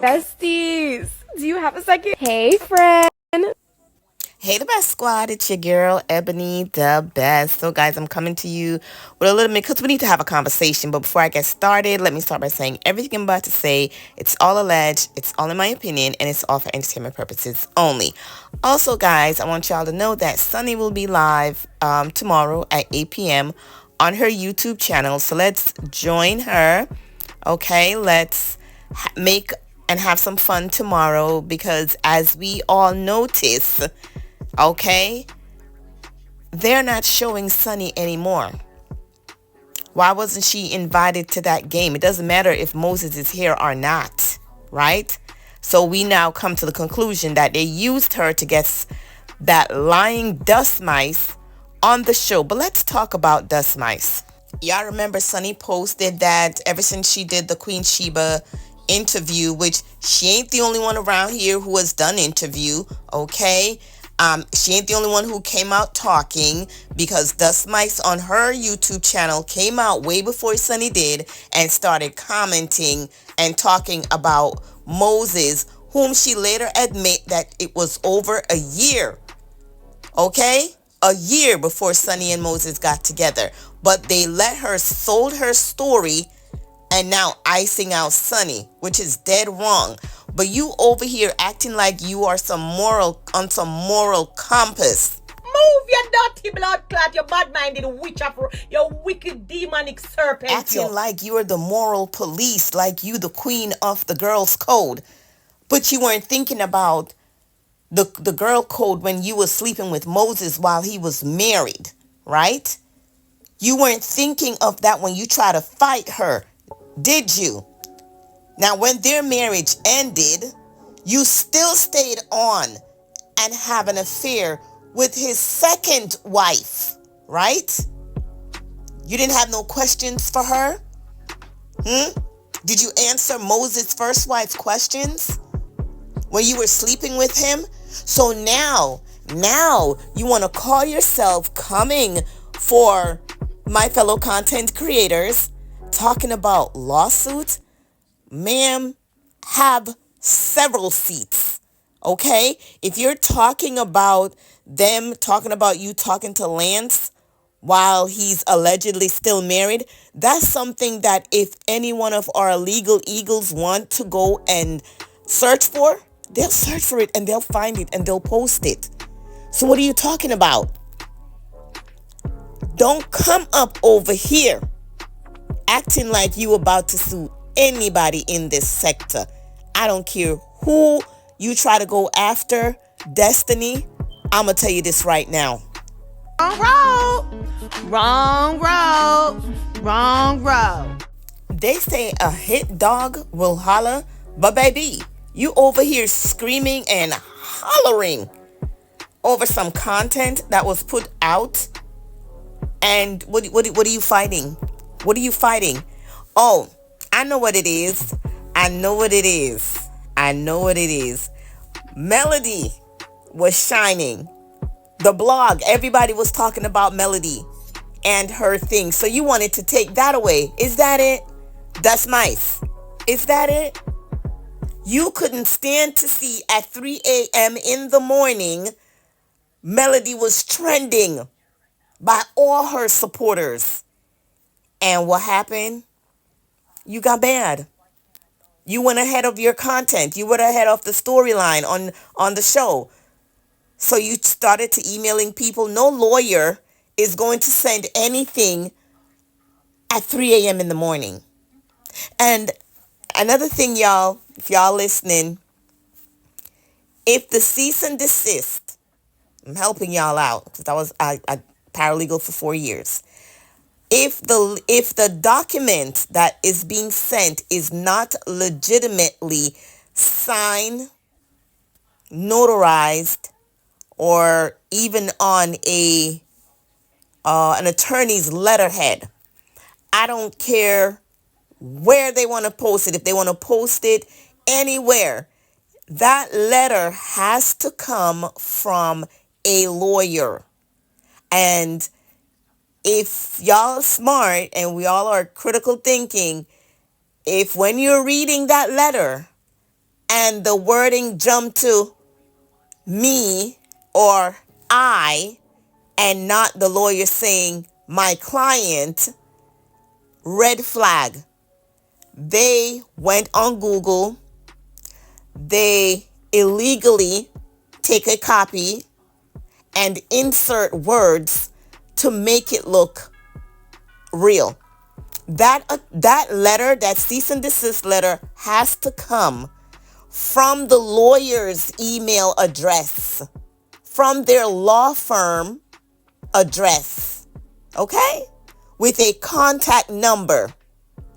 Besties, do you have a second? Hey, friend. Hey, the best squad. It's your girl, Ebony, the best. So, guys, I'm coming to you with a little bit because we need to have a conversation. But before I get started, let me start by saying everything I'm about to say, it's all alleged, it's all in my opinion, and it's all for entertainment purposes only. Also, guys, I want y'all to know that Sunny will be live tomorrow at 8 p.m. on her YouTube channel. So, let's join her. Okay, let's make and have some fun tomorrow because as we all notice, okay, they're not showing Sunny anymore. Why wasn't she invited to that game? It doesn't matter if Moses is here or not, right? So we now come to the conclusion that they used her to get that lying dust mice on the show. But let's talk about dust mice. Y'all remember Sunny posted that ever since she did the Queen Sheba interview, which she ain't the only one around here who has done interview, okay? She ain't the only one who came out talking because Dust Mice on her YouTube channel came out way before Sunny did and started commenting and talking about Moses, whom she later admit that it was over a year, okay? A year before Sunny and Moses got together. But they let her, sold her story and now icing out Sunny, which is dead wrong. But you over here acting like you are some moral compass. Move your dirty blood clot, your bad-minded witch of your wicked demonic serpent. Acting like you are the moral police, like you the queen of the girls' code. But you weren't thinking about the girl code when you were sleeping with Moses while he was married, right? You weren't thinking of that when you tried to fight her, did you? Now, when their marriage ended, you still stayed on and have an affair with his second wife, right? You didn't have no questions for her? Did you answer Moses' first wife's questions when you were sleeping with him? So now you want to call yourself coming for my fellow content creators talking about lawsuits? Ma'am, have several seats, okay? If you're talking about them, talking about you talking to Lance while he's allegedly still married, that's something that if any one of our legal eagles want to go and search for, they'll search for it and they'll find it and they'll post it. So what are you talking about? Don't come up over here acting like you about to sue anybody in this sector. I don't care who you try to go after, Destiny. I'm going to tell you this right now. Wrong road. They say a hit dog will holler, but baby, you over here screaming and hollering over some content that was put out. And what are you fighting? What are you fighting? Oh, I know what it is. Melody was shining. The blog, everybody was talking about Melody and her thing. So you wanted to take that away. Is that it? That's nice. Is that it? You couldn't stand to see at 3 a.m. in the morning, Melody was trending by all her supporters. And what happened? You got mad. You went ahead of your content. You went ahead of the storyline on the show. So you started to emailing people. No lawyer is going to send anything at 3 a.m. in the morning. And another thing, y'all, if y'all listening, if the cease and desist, I'm helping y'all out because I was a paralegal for 4 years. If the document that is being sent is not legitimately signed, notarized, or even on an attorney's letterhead, I don't care where they want to post it. If they want to post it anywhere, that letter has to come from a lawyer. And if y'all are smart and we all are critical thinking, if when you're reading that letter and the wording jump to me or I and not the lawyer saying my client, red flag. They went on Google. They illegally take a copy and insert words to make it look real. That letter, that cease and desist letter, has to come from the lawyer's email address, from their law firm address, okay? With a contact number,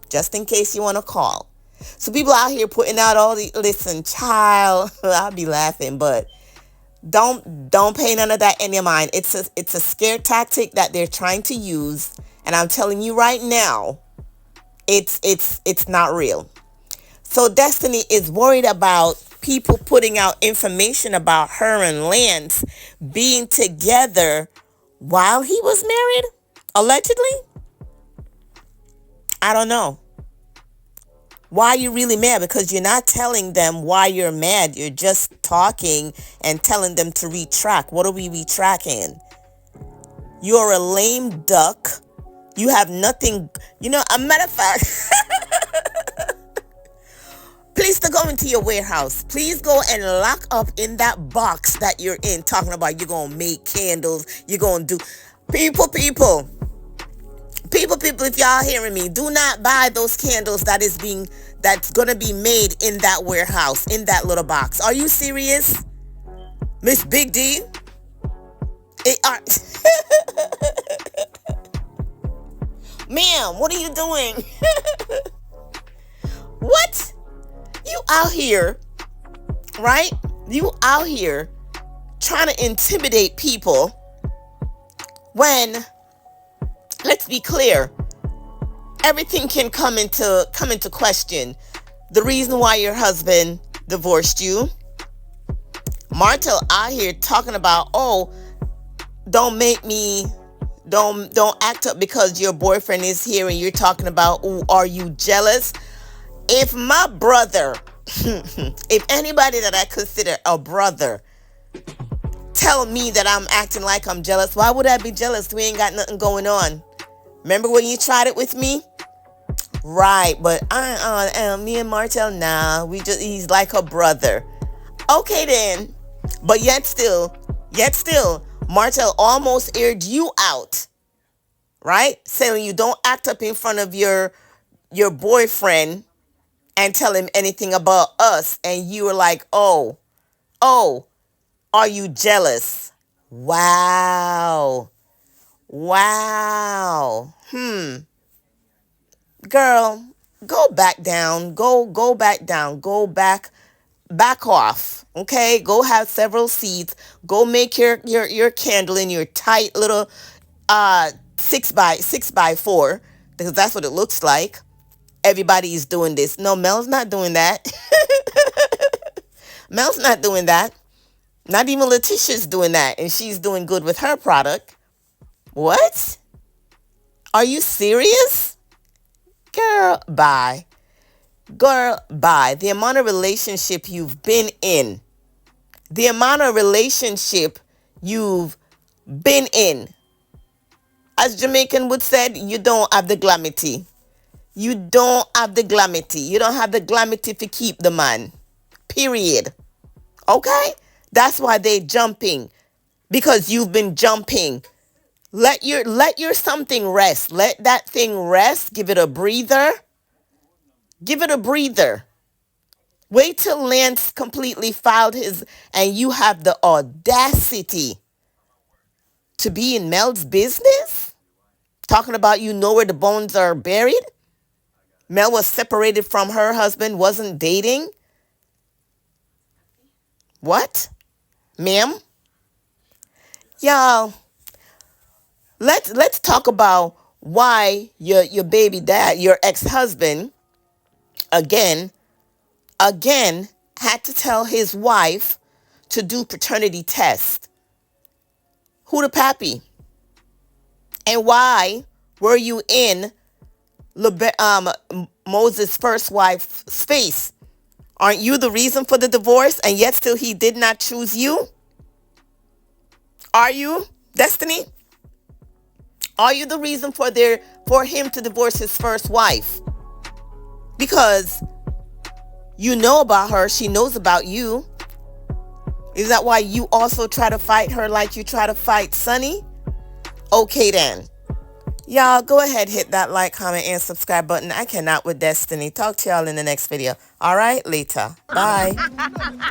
just in case you want to call. So people out here putting out all the, listen, child, I'll be laughing, but don't pay none of that in your mind. It's a scare tactic that they're trying to use, and I'm telling you right now, it's not real. So Destiny is worried about people putting out information about her and Lance being together while he was married, allegedly. I don't know. Why are you really mad? Because you're not telling them why you're mad. You're just talking and telling them to retract. What are we retracting? You're a lame duck. You have nothing. You know, a matter of fact, please to go into your warehouse. Please go and lock up in that box that you're in, talking about you're going to make candles. You're going to do. People, if y'all hearing me, do not buy those candles that's gonna be made in that warehouse, in that little box. Are you serious, Miss Big D? Ma'am, what are you doing? What? You out here, right? You out here trying to intimidate people when, let's be clear, everything can come into question. The reason why your husband divorced you. Martel out here talking about, oh, don't act up because your boyfriend is here, and you're talking about, oh, are you jealous? If my brother, if anybody that I consider a brother tell me that I'm acting like I'm jealous, why would I be jealous? We ain't got nothing going on. Remember when you tried it with me? Right, but me and Martel, nah, he's like a brother. Okay then. But yet still, Martel almost aired you out, right? Saying you don't act up in front of your boyfriend and tell him anything about us. And you were like, oh, are you jealous? Wow. Girl, go back down. Go back down. Go back off. Okay? Go have several seats. Go make your candle in your tight little 6x4, because that's what it looks like. Everybody's doing this. No, Mel's not doing that. Mel's not doing that. Not even Letitia's doing that, and she's doing good with her product. What? Are you serious? Girl, bye. Girl, bye. The amount of relationship you've been in. The amount of relationship you've been in. As Jamaican would said, you don't have the glamity. You don't have the glamity. You don't have the glamity to keep the man. Period. Okay? That's why they jumping. Because you've been jumping. Let your something rest. Let that thing rest. Give it a breather. Give it a breather. Wait till Lance completely filed his, and you have the audacity to be in Mel's business? Talking about you know where the bones are buried? Mel was separated from her husband, wasn't dating? What? Ma'am? Y'all, let's talk about why your baby dad, your ex-husband, again had to tell his wife to do paternity test. Who the pappy? And why were you in Moses' first wife's face? Aren't you the reason for the divorce, and yet still he did not choose you? Are you, Destiny? Are you the reason for him to divorce his first wife? Because you know about her, she knows about you. Is that why you also try to fight her like you try to fight Sonny? Okay then. Y'all go ahead, hit that like, comment, and subscribe button. I cannot with Destiny. Talk to y'all in the next video. All right, later. Bye.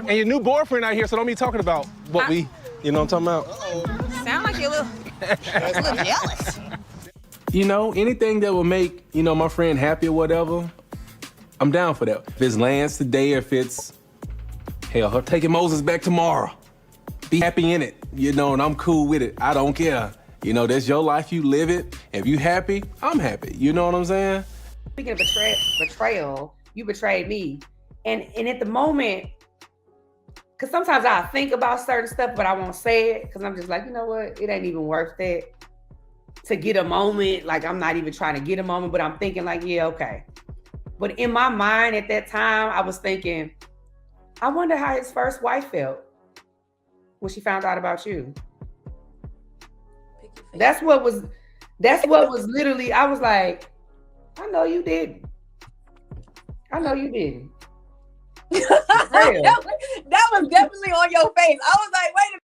And your new boyfriend out here, so don't be talking about what we, you know what I'm talking about? Sound like you're a little jealous. You know, anything that will make, you know, my friend happy or whatever, I'm down for that. If it's Lance today, if it's, hell, her taking Moses back tomorrow. Be happy in it, you know, and I'm cool with it. I don't care. You know, that's your life, you live it. If you happy, I'm happy. You know what I'm saying? Speaking of betrayal, you betrayed me. And at the moment, because sometimes I think about certain stuff, but I won't say it because I'm just like, you know what? It ain't even worth it to get a moment. Like, I'm not even trying to get a moment, but I'm thinking like, yeah, okay. But in my mind at that time, I was thinking, I wonder how his first wife felt when she found out about you. That's what was literally, I was like, I know you didn't. I know you didn't. That was definitely on your face. I was like, wait a minute.